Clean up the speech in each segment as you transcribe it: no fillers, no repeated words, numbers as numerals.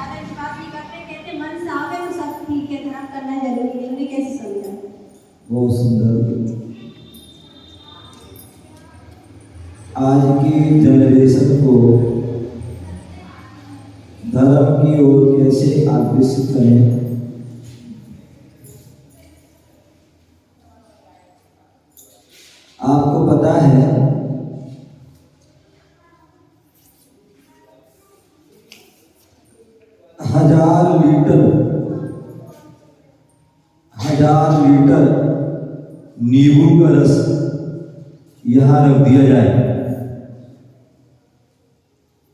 ज्यादा विश्वास नहीं करते, कहते मन साफ है तो सब ठीक है, धर्म करना जरूरी नहीं। उन्हें कैसे समझा? बहुत सुंदर। आज की जनरेशन को धर्म की ओर कैसे आकर्षित करें? आपको पता है हजार लीटर नींबू का रस यहाँ रख दिया जाए,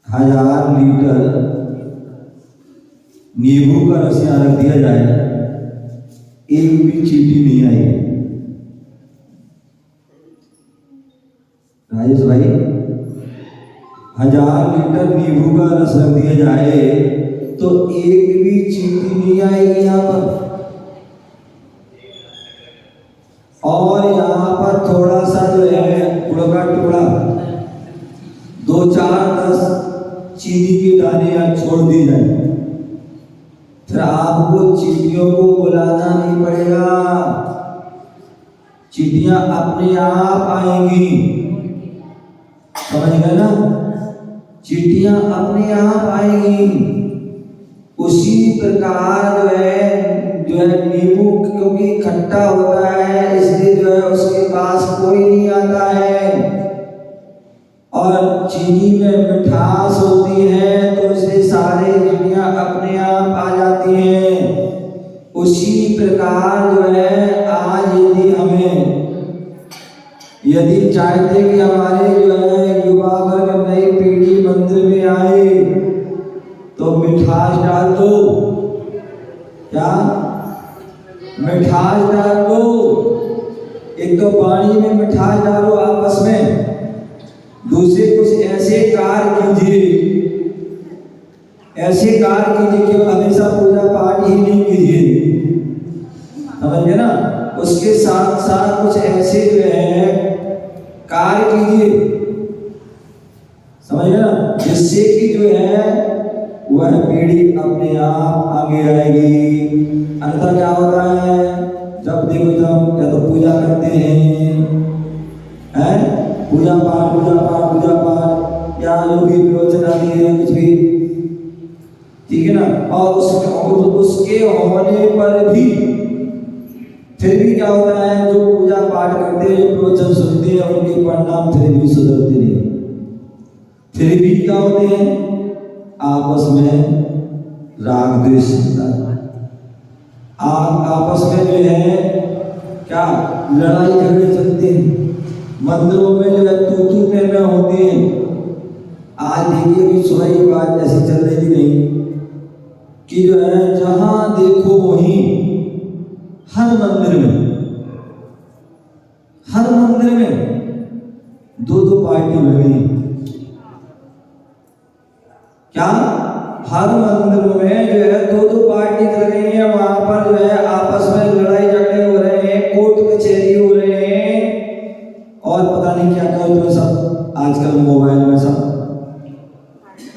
1000 लीटर नींबू का रस यहाँ रख दिया जाए, एक भी चींटी नहीं आएगी। राजेश भाई, 1000 लीटर नींबू का रस रख दिया जाए तो एक भी चींटी नहीं आएगी यहाँ पर। और यहाँ पर थोड़ा सा जो है गुड़ का टुकड़ा, 2-4-10 चीनी के दाने यहाँ छोड़ दी जाए, फिर आपको चींटियों को बुलाना नहीं पड़ेगा, चींटियां अपने आप आएंगी। समझ गए ना? चींटियां अपने आप आएंगी। उसी प्रकार जो है नींबू क्योंकि खट्टा होता है इसलिए जो है उसके पास कोई नहीं आता है, और चीनी में मिठास होती है तो इसलिए सारे चींटियां अपने आप आ जाती हैं। उसी प्रकार जो है आज यदि चाहते कि हमारे जो है युवा वर्ग नई पीढ़ी मंदिर में आए तो मिठास डाल दो। क्या मिठास डाल दो? एक तो पानी में मिठास डालो आपस में, दूसरे कुछ ऐसे कार्य कीजिए कि हमेशा पूजा पाठ ही नहीं कीजिए, समझ गए ना? उसके साथ साथ कुछ ऐसे जो है कार्य कीजिए, समझ गए ना, जिससे कि जो है वह पीढ़ी अपने आप आगे आएगी। अन्यथा क्या होता है, जब देखो जब या तो पूजा करते हैं पूजा पाठ या जो भी प्रवचन आदि है कुछ भी, ठीक है ना, और उसके होने पर भी फिर भी क्या होता है, जो पूजा पाठ करते हैं, जो प्रवचन सुनते हैं, उनके परिणाम फिर भी सुधरते नहीं। फिर भी क्या होते हैं, आपस में राग द्वेष आपस में जो है क्या लड़ाई झगड़े चलते हैं, मंदिरों में जो है तू में होती है। आज देखिए अभी सुबह की बात ऐसी चल रही थी नहीं कि जो है जहां देखो वहीं हर मंदिर में 2-2 पार्टी बन गई। क्या हर मंदिर में जो है 2-2 पार्टी चल रही है, वहां पर जो है आपस में लड़ाई झगड़े हो रहे हैं, कोर्ट कचहरी हो रहे हैं, और पता नहीं क्या क्या जो सब आजकल मोबाइल में सब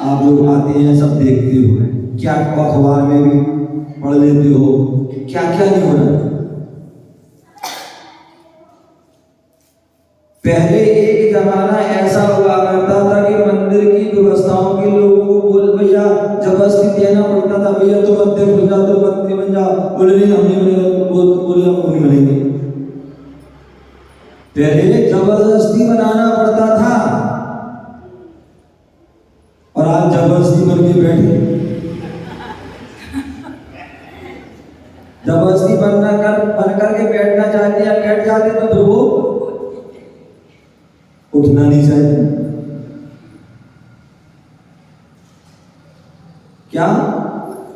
आप लोग आते हैं, सब देखते हो, क्या अखबार में भी पढ़ लेते हो, क्या क्या नहीं हो रहा। पहले एक जमाना ऐसा हुआ करता था कि मंदिर की व्यवस्थाओं के लोगों को बोल भैया जबरदस्ती देना पड़ता था, भैया तो मंदिर खुल जाओ, तो मंदिर बन जाओ, बोले नहीं हम नहीं बनेंगे। पहले जबरदस्ती बनाना पड़ता था, और आज जबरदस्ती बन के बैठे, जबरदस्ती बन करके बैठना चाहते हैं, बैठ जाते तो फिर वो उठना नहीं चाहते। क्या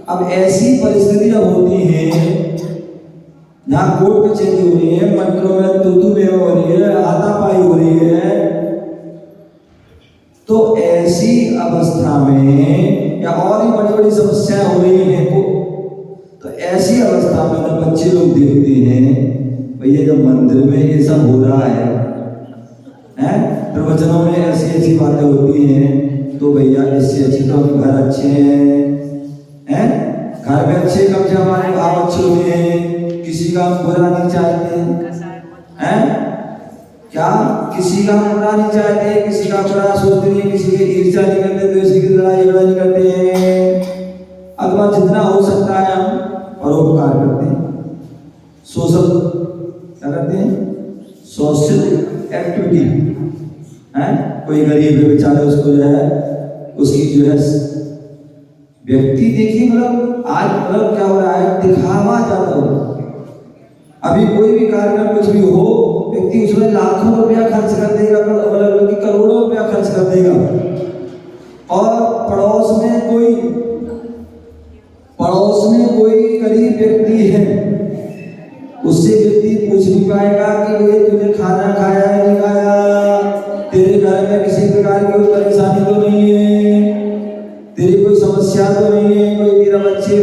अब ऐसी परिस्थिति जब होती है जहां कोर्ट कचहरी हो रही है, मंदिरों में तू में हो रही है, हाथापाई हो रही है, तो ऐसी अवस्था में या और भी बड़ी बड़ी समस्याएं हो रही हैं, तो ऐसी अवस्था में जब बच्चे लोग देखते हैं भैया जब मंदिर में ये सब हो रहा है, प्रवचनों में ऐसी बातें होती हैं, तो भैया इससे अच्छे तो घर अच्छे हैं, हैं? घर में अच्छे कम से हमारे भाव अच्छे होते हैं, किसी का हम बुरा नहीं चाहते हैं, क्या किसी का बुरा नहीं चाहते, किसी का बुरा सोचते नहीं, किसी की ईर्ष्या नहीं करते, किसी की लड़ाई झगड़ा नहीं करते हैं। अथवा जितना हो सकता है हम परोपकार करते हैं। सोशल क्या करते हैं? सोशल एक्टिविटी है। कोई गरीब है बेचारे, उसको जो है उसकी जो है व्यक्ति देखिए, मतलब आज मतलब क्या हो रहा है, दिखावा ज्यादा हो रहा है। अभी कोई भी कार्यक्रम कुछ भी हो, व्यक्ति उसमें लाखों रुपया खर्च कर देगा, मतलब करोड़ों रुपया खर्च कर देगा, और पड़ोस में कोई गरीब व्यक्ति है, उससे व्यक्ति पूछ नहीं पाएगा कि भाई तुझे खाना खाया है नहीं खाया, तेरे घर में किसी प्रकार की कोई परेशानी तो नहीं है, तेरी कोई समस्या तो नहीं है, कोई तेरा बच्चे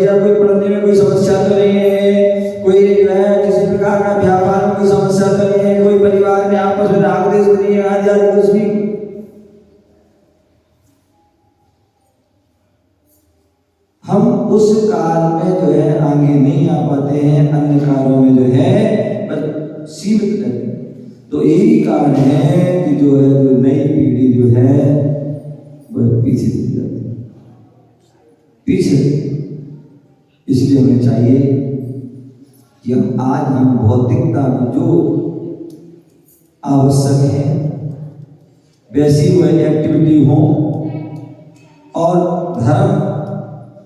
या कोई पढ़ने में कोई समस्या तो नहीं है, कोई जो है किसी प्रकार का व्यापार में कोई समस्या तो नहीं है, कोई परिवार में आपस में राग द्वेष तो नहीं है, आदि कुछ भी। हम उस काल में जो है आगे नहीं आ पाते हैं, अन्य कालों में जो है बस सीमित रहते हैं। तो यही कारण है कि जो है जो नई पीढ़ी जो है वह पीछे चली जाती है, पीछे। इसलिए हमें चाहिए कि हम भौतिकता में जो आवश्यक है वैसी वह एक्टिविटी हो, और धर्म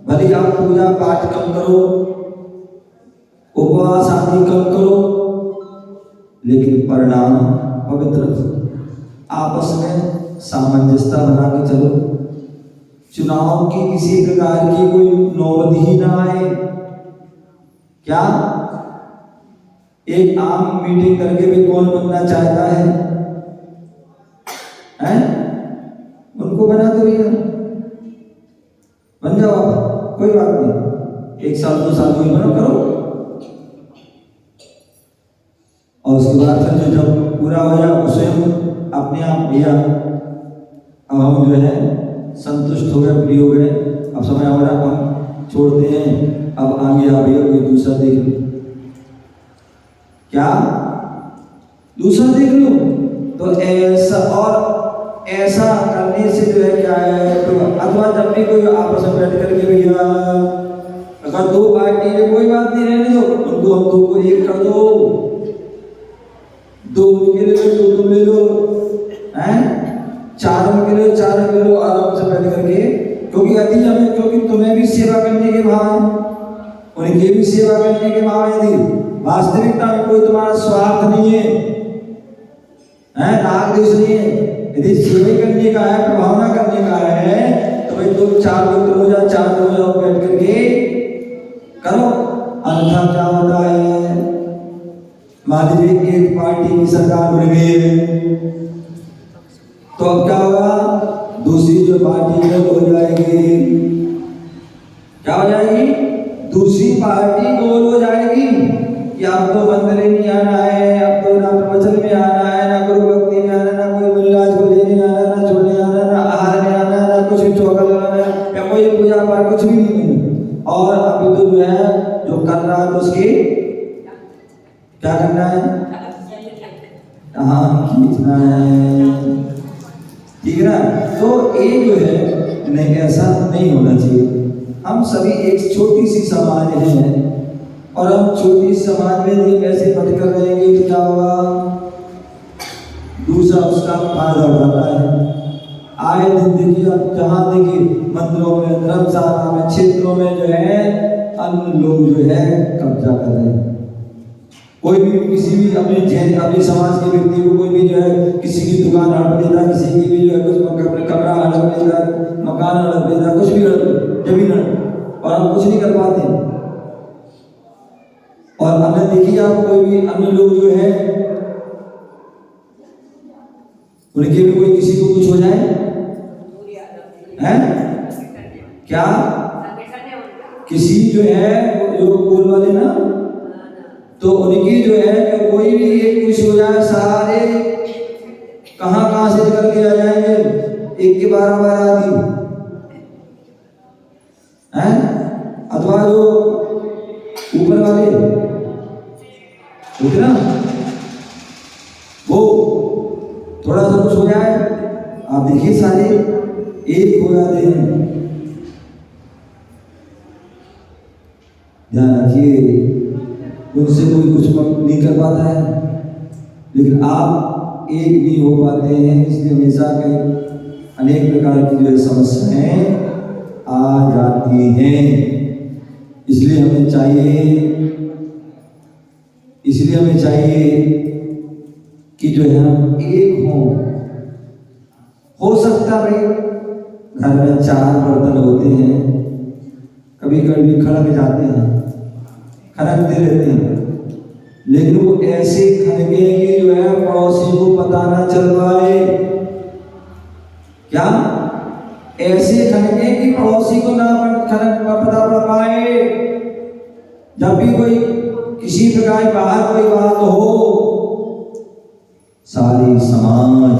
भले आप पूजा पाठ कम करो, उपवास आदि कम करो, लेकिन परिणाम पवित्र। आपस में सामंजस्यता बना के चलो, चुनाव की किसी प्रकार की कोई नौबत ही ना आए। क्या एक आम मीटिंग करके भी कौन बनना चाहता है? उनको बना दो भैया, बन जाओ आप, कोई बात नहीं, 1 साल 2 साल कोई बनो करो, और उसके बाद फिर जब पूरा हो जाए उसे अपने आप भैया अब हम जो है संतुष्ट हो गए, फ्री हो गए, अब समय हमारा हम छोड़ते हैं, अब आगे आ भैया कोई दूसरा देख लो। क्या दूसरा देख लो? तो ऐसा करने से जो है क्या है, तो अथवा जब भी कोई आपस में बैठ करके भैया अगर 2 पार्टी है कोई बात नहीं, रहने दो उनको, हम 2 को 1 कर दो, 2 उनके ले लो, 2 तुम ले लो, हैं 4 उनके ले लो, 4 ले लो, आराम से बैठ करके। क्योंकि तुम्हें भी सेवा करने के भाव है, उनकी भी सेवा करने के भाव है। वास्तविकता में कोई तुम्हारा स्वार्थ नहीं है, राग द्वेष नहीं है। यदि सेवा करने का है, प्रभावना करने का है, तो भाई 2-4 लोग हो जाओ, 4 हो जाओ, बैठ करके करो। अन्यथा क्या होता है, मान लीजिए एक पार्टी की सरकार बन गई है, तो अब क्या होगा, दूसरी जो पार्टी है वो हो जाएगी, क्या हो जाएगी, दूसरी पार्टी गोल हो जाएगी कि आपको मंदिर में नहीं आना है, आपको ना प्रवचन में आना है, ना गुरु भक्ति में आना, ना कोई मुल्लाज को लेने आना, ना छोड़ने आना, ना आहार में आना, ना कुछ भी चौका लगाना है, या कोई पूजा पाठ कुछ भी नहीं। और अभी तो जो है जो कर रहा है तो उसकी क्या करना है, खींचना है, ठीक है ना। तो ये जो है नहीं, ऐसा नहीं होना चाहिए। हम सभी एक छोटी सी समाज है, और हम छोटी समाज में भी ऐसे पटकर रहेंगे तो क्या होगा, दूसरा उसका फायदा उठाता है। आए दिन देखिए, अब जहाँ देखिए मंदिरों में, धर्मशाला में, क्षेत्रों में जो है अन्य लोग जो है कब्जा कर रहे हैं। कोई भी किसी भी अपने समाज के व्यक्ति को कोई भी जो है किसी की दुकान हड़प लेता, किसी की भी जो है कुछ कमरा हड़प लेता, मकान हड़प लेता, कुछ भी हड़प, जमीन हड़प, और हम कुछ नहीं कर पाते। और अन्य देखिए आप, कोई भी अन्य लोग जो है उनके भी कोई किसी को कुछ हो जाए, हैं क्या किसी जो है जो बोल वाले ना, तो उनकी जो है कि कोई भी एक कुछ हो जाए, सारे कहां से निकल के आ जाएंगे, 1 के 12 आदमी, हैं अथवा जो ऊपर वाले होते ना, वो थोड़ा सा कुछ हो जाए, आप देखिए सारे एक हो जाते हैं। ध्यान रखिए, उनसे कोई कुछ नहीं कर पाता है, लेकिन आप एक नहीं हो पाते हैं। इसलिए हमेशा कई अनेक प्रकार की जो है समस्याएं आ जाती हैं। इसलिए हमें चाहिए कि जो है हम एक हो सकता भाई घर में 4 बर्तन होते हैं, कभी कभी खड़क जाते हैं, खड़कते रहते हैं, लेकिन वो ऐसे खड़के कि जो है पड़ोसी को पता ना चल पाए। क्या? ऐसे खड़के कि पड़ोसी को ना पता पड़ पाए। जब भी कोई किसी प्रकार बाहर कोई बात हो, सारी समाज,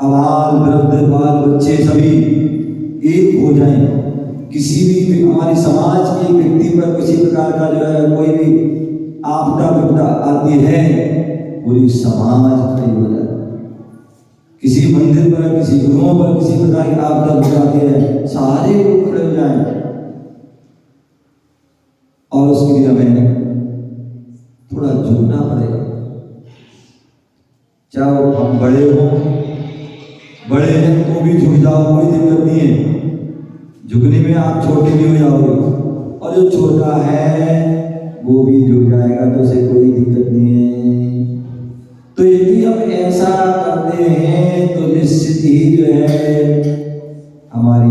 अबाल वृद्ध बाल बच्चे सभी एक हो जाएं। किसी भी हमारी समाज के व्यक्ति पर किसी प्रकार का जो है कोई भी आपदा विपदा आती है, पूरी समाज खड़ी हो जाए। किसी मंदिर पर, किसी गुरुओं पर किसी प्रकार की आपदा विपदा आती है, सारे लोग खड़े हो जाएं। और उसके लिए हमें थोड़ा झुकना पड़ेगा। चाहे हम बड़े हैं तो भी झुक जाओ, कोई दिक्कत नहीं है। झुकने में आप छोटे भी हो जाओगे, और जो छोटा है वो भी झुक जाएगा, तो उसे कोई दिक्कत नहीं है। तो यदि हम ऐसा करते हैं तो निश्चित ही जो है हमारी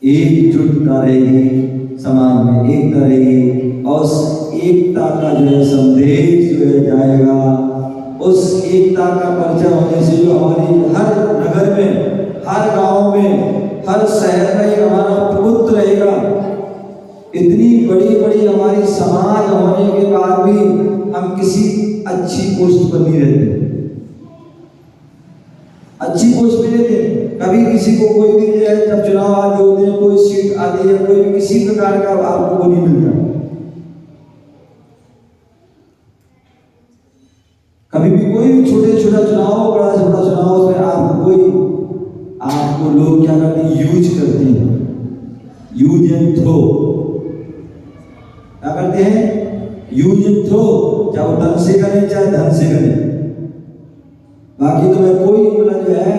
एकजुटता रहेगी, समाज में एकता रहेगी, और उस एकता का जो है संदेश जो है जाएगा। उस एकता का परिचय होने से जो हमारी हर नगर में, हर गांव में, हर शहर में हमारा प्रभुत्व रहेगा। इतनी बड़ी बड़ी हमारी समाज होने के बाद भी हम किसी अच्छी पोस्ट पर नहीं रहते, अच्छी पोस्ट पे रहते। कभी किसी को कोई भी जो है, जब चुनाव आदि होते हैं, कोई सीट आती है, कोई भी किसी प्रकार का आपको वो नहीं मिलता। कभी भी कोई भी छोटा चुनाव, बड़ा छोटा चुनाव, उसमें आपको लोग क्या करते हैं? यूज करते हैं, यूज एंड थ्रो। क्या करते हैं? Use and throw. चाहे वो धन से करें चाहे धन से करें, बाकी तुम्हें कोई मतलब जो है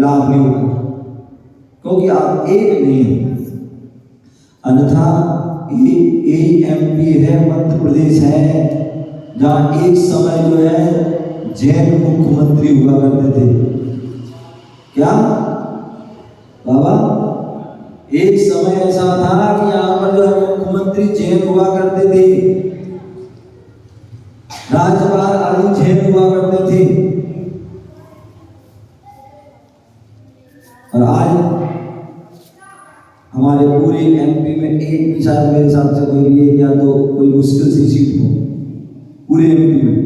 लाभ नहीं होगा, क्योंकि आप एक नहीं हैं। अन्यथा एमपी है, मध्य प्रदेश है, जहां एक समय जो है जैन मुख्यमंत्री हुआ करते थे। क्या बाबा? एक समय ऐसा था कि यहाँ पर जो है मुख्यमंत्री जैन हुआ करते थे, राज्यपाल आदि जैन हुआ करते थे। और आज हमारे पूरे एमपी में एक भी, शायद मेरे हिसाब से कोई भी एक या तो कोई मुश्किल सी सीट हो पूरे एमपी में।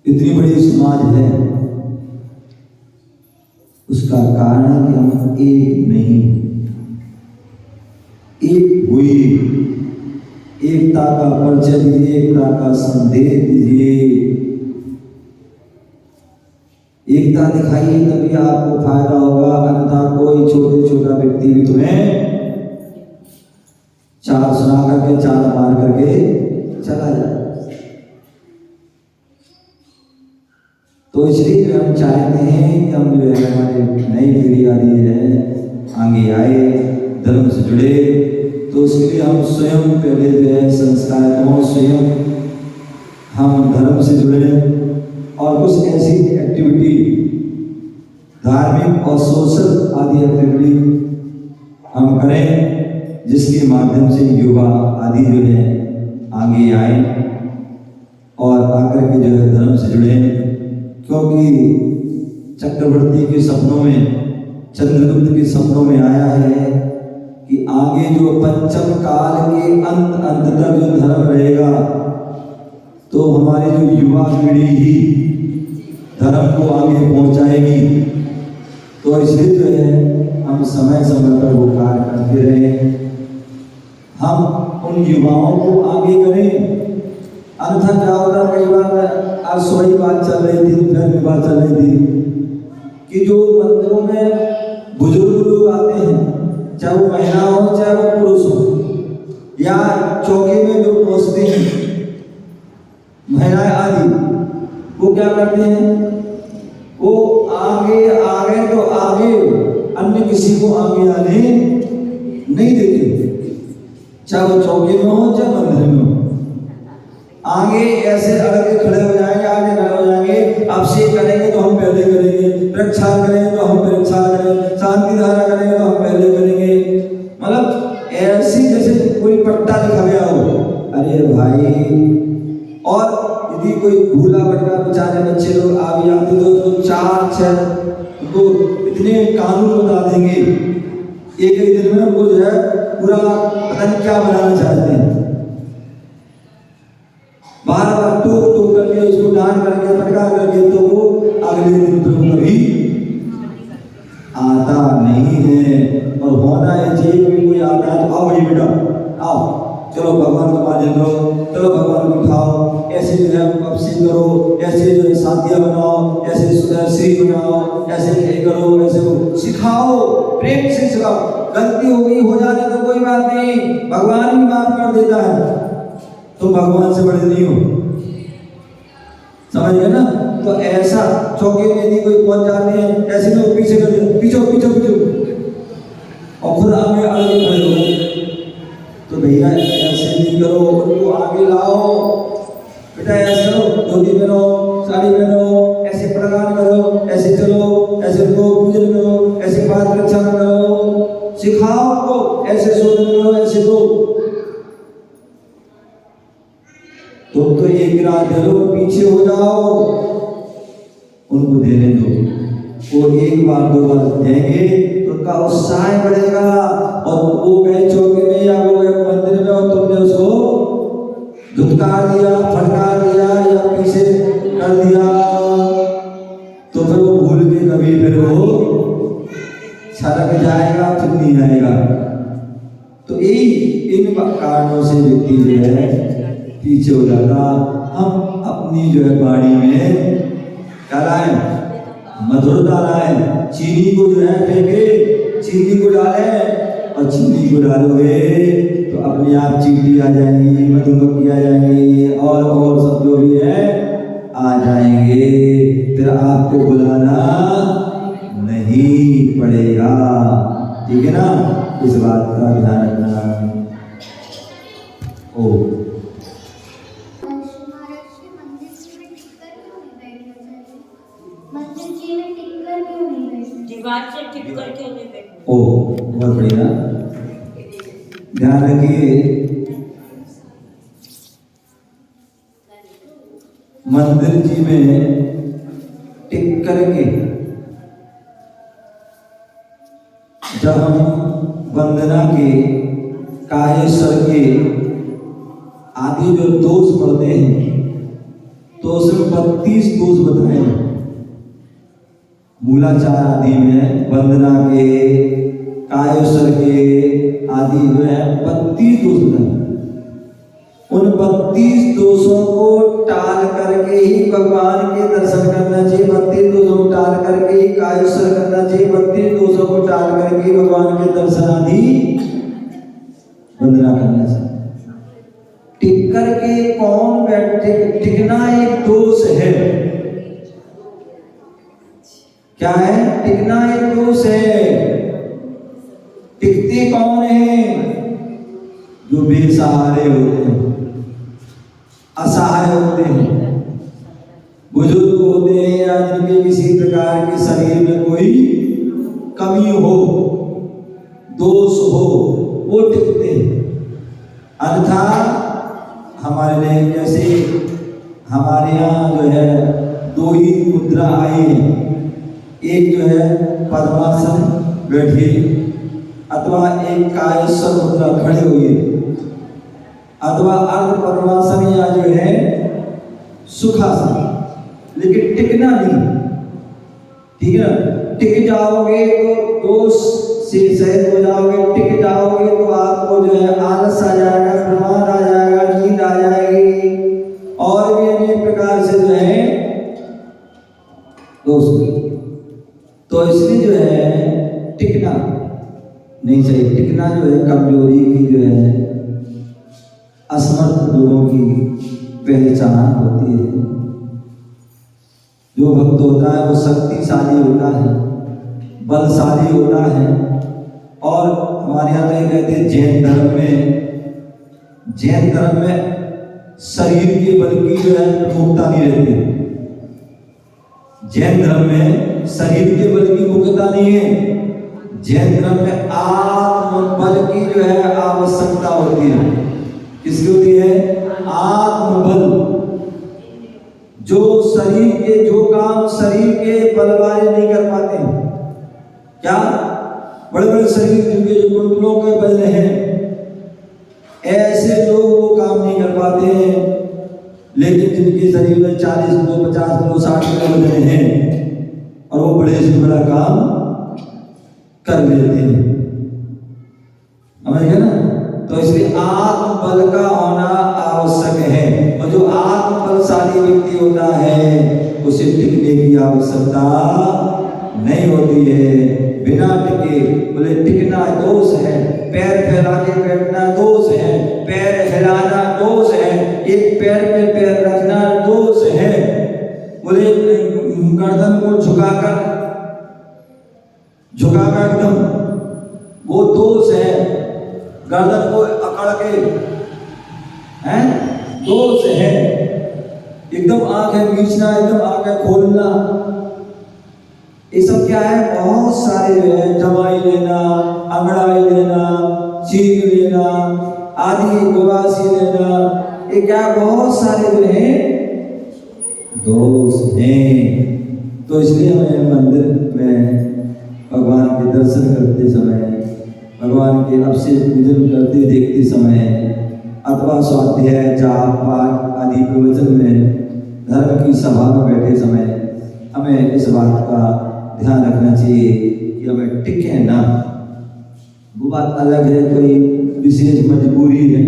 इतनी बड़ी समाज है, उसका कारण है कि हम एक नहीं, एक हुई। एकता का परिचय दीजिए, एकता का संदेश दीजिए, एकता दिखाइए, तभी आपको फायदा होगा। अन्यथा कोई छोटा व्यक्ति भी तुम्हें 4 सुना करके, 4 मार करके चला जाए। तो इसलिए जो हम चाहते हैं कि हम जो है हमारी नई पीढ़ी आ रही है, आगे आए, धर्म से जुड़े। तो उसके लिए हम स्वयं पहले जो है संस्कार हो, स्वयं हम धर्म से जुड़े, और कुछ ऐसी एक्टिविटी, धार्मिक और सोशल आदि एक्टिविटी हम करें, जिसके माध्यम से युवा आदि जो है आगे आए और आकर के जो है धर्म से जुड़े। क्योंकि चक्रवर्ती के सपनों में, चंद्रगुप्त के सपनों में आया है कि आगे जो पंचम काल के अंत तक जो धर्म रहेगा, तो हमारी जो युवा पीढ़ी ही धर्म को आगे पहुंचाएगी। तो इसलिए जो है हम समय समय पर वो कार्य करते रहें, हम उन युवाओं को आगे करें। अन्यथा क्या होता है, कई बार आज सुबह ही बात चल रही थी, दोपहर में बात चल रही थी कि जो मंदिरों में बुजुर्ग लोग आते हैं, चाहे वो महिला हो चाहे वो पुरुष हो, या चौके में जो पहुंचते हैं महिलाएं आदि, वो क्या करते हैं, वो आगे आगे तो आगे, अन्य किसी को आगे आने नहीं देते, चाहे वो चौके में हो चाहे मंदिर में हो। आगे ऐसे अड़के खड़े हो जाएंगे, आगे खड़े हो जाएंगे, अभिषेक करेंगे तो हम पहले करेंगे, प्रक्षाल करेंगे तो हम प्रक्षाल करेंगे, शांति धारा करेंगे तो हम पहले करेंगे। मतलब ऐसी जैसे कोई पट्टा लिखा गया हो। अरे भाई, और यदि कोई भूला भटका बेचारे बच्चे लोग आ भी आते तो 4-6 उनको इतने कानून बता देंगे, एक एक दिन में उनको जो है पूरा पता नहीं क्या बनाना चाहते हैं। बार बार टोक करके उसको डांट करके फटका करके, तो वो अगले दिन तो कभी आता नहीं है। और होना है चाहिए कि कोई आता है तो आओ ये बेटा आओ, चलो भगवान को माजन करो, चलो भगवान को उठाओ, ऐसे जो है अभिषेक करो, ऐसे जो है शादियाँ बनाओ, ऐसे श्री बनाओ, ऐसे करो, ऐसे सिखाओ, प्रेम से सिखाओ। गलती हो गई हो जाने तो कोई बात नहीं, भगवान भी माफ कर देता है, तुम भगवान से बड़े नहीं हो, समझ गए ना। तो ऐसा चौके में यदि कोई पहुंच जाते हैं, ऐसे लोग पीछे कर दे, पीछो पीछो पीछो, और खुद आगे आगे खड़े हो, तो भैया ऐसे नहीं करो, उनको आगे लाओ, बेटा ऐसे करो, धोती पहनो, साड़ी पहनो, ऐसे प्रणाम करो, ऐसे चलो, ऐसे उनको पूजन करो, ऐसे पाठ रक्षा करो, सिखाओ उनको, ऐसे शोधन करो, ऐसे दो। तुम तो एक रात दे लो, पीछे हो जाओ, उनको देने दो। वो एक बार दो बार देंगे तो उनका उत्साह बढ़ेगा, और वो गए चौके में या वो गए मंदिर में और तुमने उसको धुतकार दिया, फटकार दिया या पीछे कर दिया, तो फिर वो भूल के कभी फिर वो सड़क जाएगा, फिर नहीं आएगा। तो यही इन कारणों से व्यक्ति जो है पीछे हो जाता। हम अपनी जो है बाड़ी में क्या लाएं, मधुरता लाएं, चीनी को जो है फेंके, चीनी को डालें, और चीनी को डालोगे तो अपने आप चींटी आ जाएंगी, मधुमक्खी आ जाएंगी, और सब जो भी है आ जाएंगे, फिर आपको बुलाना नहीं पड़ेगा। ठीक है ना, इस बात का ध्यान रखना। ओ दीवार से टिक करके उन्हें बैठो। ओ बहुत बढ़िया, ध्यान रखिए, मंदिर जी में टिक करके जब हम वंदना के, कायेश्वर के आदि जो दोष पढ़ते हैं, तो उसमें 32 दोष बताए हैं। मूलाचार आदि में वंदना के, कायेश्वर के आदि जो है 32 दोष बताए। उन 32 दोषों को टाल करके ही भगवान के दर्शन करना चाहिए, 32 दोषों को टाल करके ही कायेश्वर करना चाहिए, 32 दोषों को टाल करके भगवान के दर्शन आदि वंदना करना चाहिए। टिक करके कौन बैठे, टिकना एक दोष है। क्या है? टिकना एक दोष है। टिकते कौन है? जो बेसहारे होते हैं, असहाय होते हैं, बुजुर्ग होते हैं, या जिनके किसी प्रकार के शरीर में कोई कमी हो, दोष हो, वो टिकते हैं। अन्यथा हमारे लिए, जैसे हमारे यहाँ जो है 2 ही मुद्रा आई है, एक जो है पद्मासन बैठी, अथवा एक कायेश्वर मुद्रा खड़ी हुई है, अथवा अर्ध पद्मासन या जो है सुखासन। लेकिन टिकना नहीं, ठीक है ना। टिक जाओगे तो दोष से सहित हो जाओगे, टिक जाओगे, तो आपको जो है आलस आ जाएगा, प्रमाद आ जाएगा, नींद आ जाएगी, और भी अनेक प्रकार से जो है दोस्त। तो इसलिए जो है टिकना नहीं चाहिए। टिकना जो है कमजोरी की जो है असमर्थ लोगों की पहचान होती है। जो भक्त होता है वो शक्तिशाली होता है, बलशाली होता है। और हमारे यहाँ तो ये कहते हैं जैन धर्म में शरीर के बल की जो है मुक्ता नहीं रहती। जैन धर्म में शरीर के बल की मुक्ता नहीं है। जैन धर्म में आत्म बल की जो है आवश्यकता होती है। किसकी होती है? आत्म बल। जो शरीर के जो काम शरीर के बल वाले नहीं कर पाते, क्या बड़े बड़े शरीर जिनके जो कुंडलों के बल हैं, ऐसे लोग वो काम नहीं कर पाते हैं। लेकिन जिनके शरीर में 40 किलो 50 किलो 60 किलो वजन है और वो बड़े से बड़ा काम कर लेते हैं, समझ गए ना? तो इसलिए आत्म बल का होना आवश्यक है। और जो आत्म बलशाली व्यक्ति होता है उसे टिकने की आवश्यकता नहीं होती है। बिना टिके, बोले टिकना दोष है, पैर फैला के बैठना दोष है, पैर हिलाना दोष है, एक पैर पे पैर रखना दोष है, बोले गर्दन को झुकाकर एकदम वो दोष है, गर्दन को अकड़ के हैं दोष है, एकदम आंखें मीचना, एकदम आंखें खोलना, ये सब क्या है? बहुत सारे जो है जमाई लेना, अंगड़ाई लेना, चीर लेना, आदि गुवासी लेना, ये क्या बहुत सारे जो है दोष हैं। तो इसलिए हमें मंदिर में भगवान के दर्शन करते समय, भगवान के अभिषेक पूजन करते देखते समय, अथवा स्वाध्याय जाप पाठ आदि प्रवचन में, धर्म की सभा में बैठे समय हमें इस बात का ध्यान रखना चाहिए कि हमें टिके ना। वो बात अलग है, कोई विशेष मजबूरी है,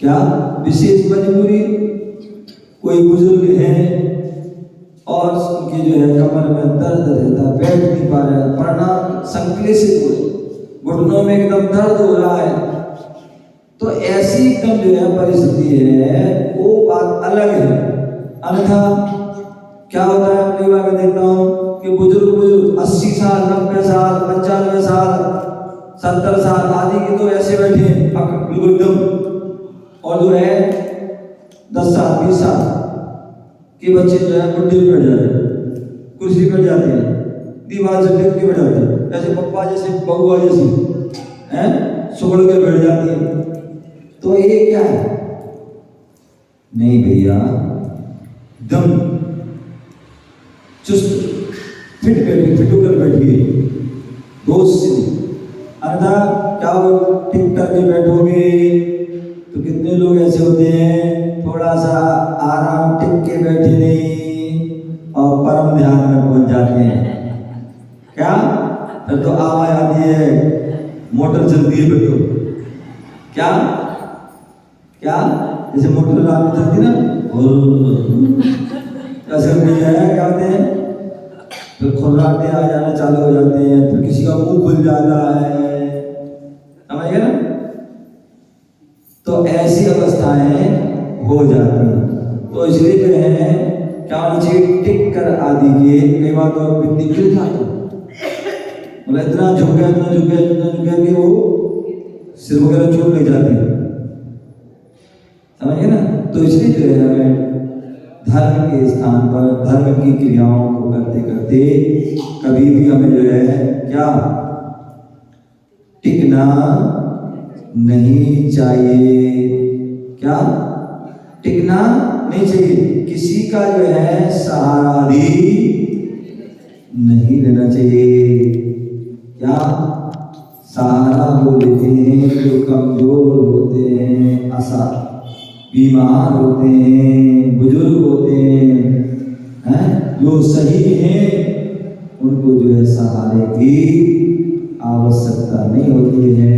क्या विशेष मजबूरी, कोई बुजुर्ग है और उनके जो है कमर में दर्द रहता है, बैठ नहीं पा रहे, प्रणाम संक्लेशित हो, घुटनों में एकदम दर्द हो रहा है, तो ऐसी एकदम जो है परिस्थिति है, वो बात अलग है। अन्यथा क्या होता है, कई बार मैं देखता हूँ कि बुजुर्ग 80 साल 90 साल 95 साल 70 साल आदि के तो ऐसे बैठे हैं बिल्कुल एकदम, और जो है 10 साल 20 साल के बच्चे जो है बुढ़े बैठ जाते हैं, कुर्सी बैठ जाते हैं, दीवार से टेक के बैठ जाते हैं, ऐसे पप्पा जैसे बउआ जैसी हैं सुगड़ के बैठ जाती है। तो ये क्या है? नहीं भैया, एकदम चुस्त फिट बैठिए, फिट होकर बैठिए, दोस्त से। अन्यथा क्या हो, टिक करके बैठोगे तो कितने लोग ऐसे होते हैं, थोड़ा सा आराम टिक के बैठे नहीं और परम ध्यान में पहुंच जाते हैं। क्या फिर तो आवाज आती है, मोटर चलती है फिर तो क्या क्या जैसे मोटर आती चलती ना, ऐसे क्या होते हैं, फिर खुर्राटे आ जाना चालू हो जाते हैं, फिर किसी का मुंह खुल जाता है, समझ गए ना? तो ऐसी अवस्थाएं हो जाती हैं। तो इसलिए जो है क्या होना चाहिए, टिक कर आदि के। कई बार तो व्यक्ति गिर जाता, मतलब इतना झुक गया कि वो सिर वगैरह चोट लग जाती है, समझ गए ना? तो इसलिए जो है हमें धर्म के स्थान पर धर्म की क्रियाओं को करते करते कभी भी हमें जो है क्या टिकना नहीं चाहिए। क्या टिकना नहीं चाहिए, किसी का जो है सहारा भी नहीं लेना चाहिए। क्या सहारा वो लेते हैं जो कमजोर होते हैं, असहाय बीमार होते हैं, बुजुर्ग होते हैं, जो सही हैं, उनको जो है सहारे की आवश्यकता नहीं होती है।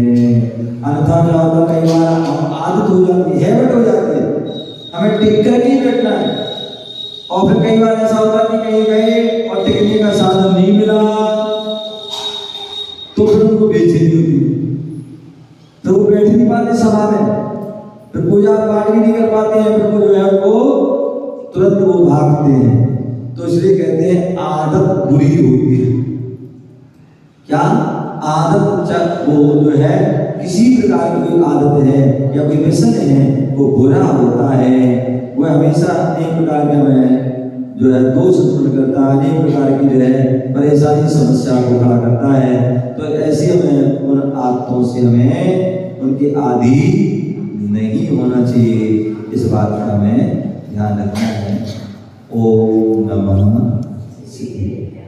अन्यथा क्या होता है, कई बार हम आदत हो जाती है, हैबिट हो जाती है, हमें टिक कर ही बैठना है। और फिर कई बार ऐसा होता है कि कहीं गए और टिकने का साधन नहीं मिला तो फिर उनको बेचैनी होती है, तो वो बैठ नहीं पाते सभा में, फिर पूजा पाठ भी नहीं कर पाते हैं, फिर वो जो है वो तुरंत वो भागते हैं। तो इसलिए कहते हैं आदत बुरी होती है। क्या आदत, वो जो है किसी प्रकार की कोई आदत है या कोई व्यसन है वो बुरा होता है। वो हमेशा अनेक प्रकार के हमें जो है दोष उत्पन्न करता है, अनेक प्रकार की जो है परेशानी समस्या को खड़ा करता है। तो ऐसे हमें उन आदतों से हमें उनके आदी नहीं होना चाहिए, इस बात का हमें ध्यान रखना है। ओम नमः